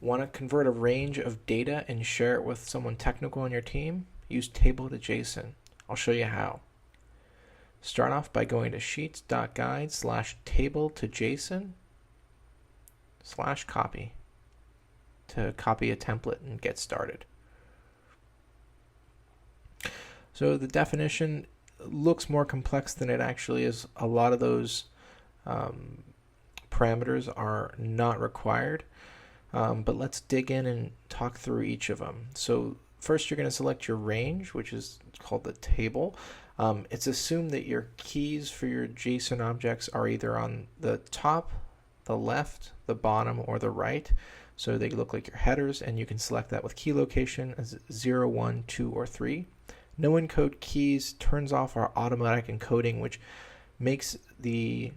Want to convert a range of data and share it with someone technical on your team? Use table to JSON. I'll show you how. Start off by going to sheets.guide/table to JSON/copy to copy a template and get started. So the definition looks more complex than it actually is. A lot of those parameters are not required, but let's dig in and talk through each of them. So first you're going to select your range, which is called the table. It's assumed that your keys for your JSON objects are either on the top, the left, the bottom, or the right. So they look like your headers, and you can select that with key location as 0, 1, 2, or 3. No encode keys turns off our automatic encoding, which makes the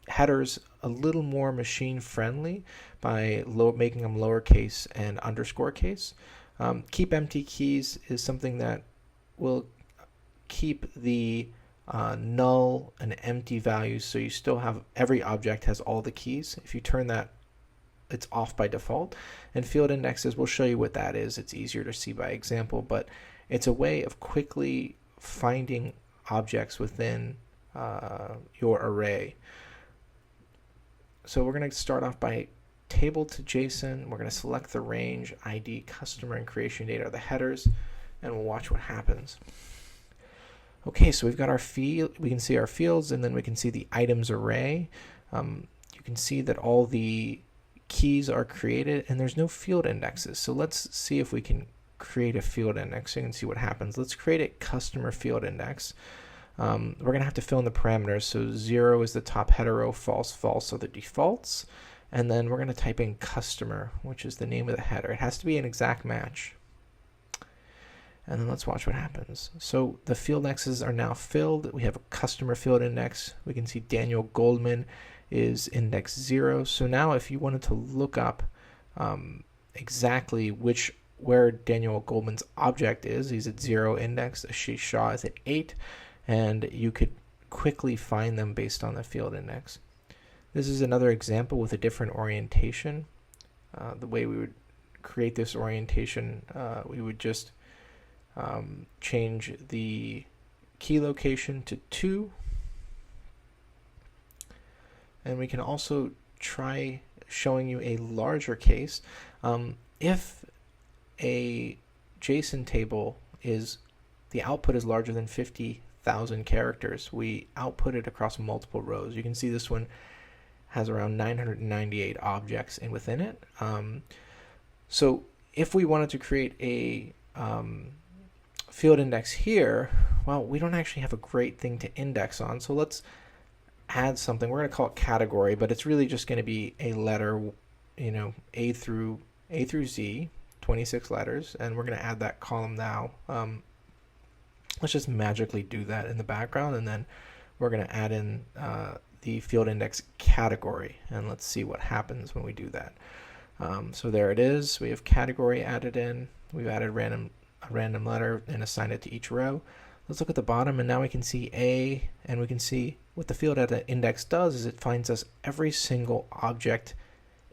headers a little more machine friendly by making them lowercase and underscore case. Keep empty keys is something that will keep the null and empty values, so you still have every object has all the keys. If you turn that, it's off by default. And field indexes, we'll show you what that is. It's easier to see by example, but it's a way of quickly finding objects within your array. So we're going to start off by table to JSON. We're going to select the range, ID, customer, and creation data are the headers, and we'll watch what happens. Okay, so we've got our field. We can see our fields, and then we can see the items array. You can see that all the keys are created, and there's no field indexes. So let's see if we can create a field index so you can see what happens. Let's create a customer field index. We're going to have to fill in the parameters. So 0 is the top header row, false, false are the defaults. And then we're going to type in customer, which is the name of the header. It has to be an exact match. And then let's watch what happens. So the field indexes are now filled. We have a customer field index. We can see Daniel Goldman is index 0. So now if you wanted to look up exactly where Daniel Goldman's object is, he's at 0 index, Ashish Shah is at 8, and you could quickly find them based on the field index. This is another example with a different orientation. The way we would create this orientation, we would just change the key location to 2, and we can also try showing you a larger case. If a JSON table the output is larger than 50,000 characters, we output it across multiple rows. You can see this one has around 998 objects within it. So if we wanted to create a field index here, well, we don't actually have a great thing to index on. So let's add something. We're going to call it category, but it's really just going to be a letter, A through Z, 26 letters, and we're going to add that column now. Let's just magically do that in the background, and then we're going to add in the field index category, and let's see what happens when we do that. So there it is. We have category added in. We've added a random letter and assigned it to each row. Let's look at the bottom, and now we can see A, and we can see what the field index does is it finds us every single object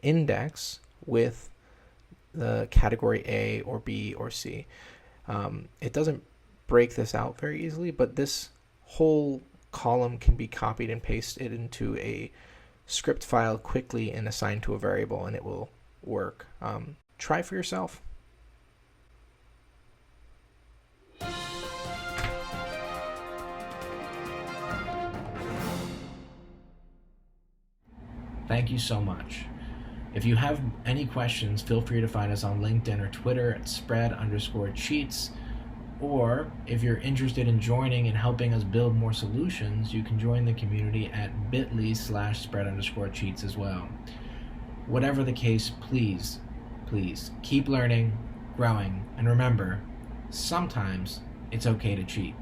index with the category A or B or C. It doesn't break this out very easily, but this whole column can be copied and pasted into a script file quickly and assigned to a variable, and it will work. Try for yourself. Thank you so much. If you have any questions, feel free to find us on LinkedIn or Twitter at spread_cheats. Or if you're interested in joining and helping us build more solutions, you can join the community at bit.ly/spread_cheats as well. Whatever the case, please keep learning, growing, and remember, sometimes it's okay to cheat.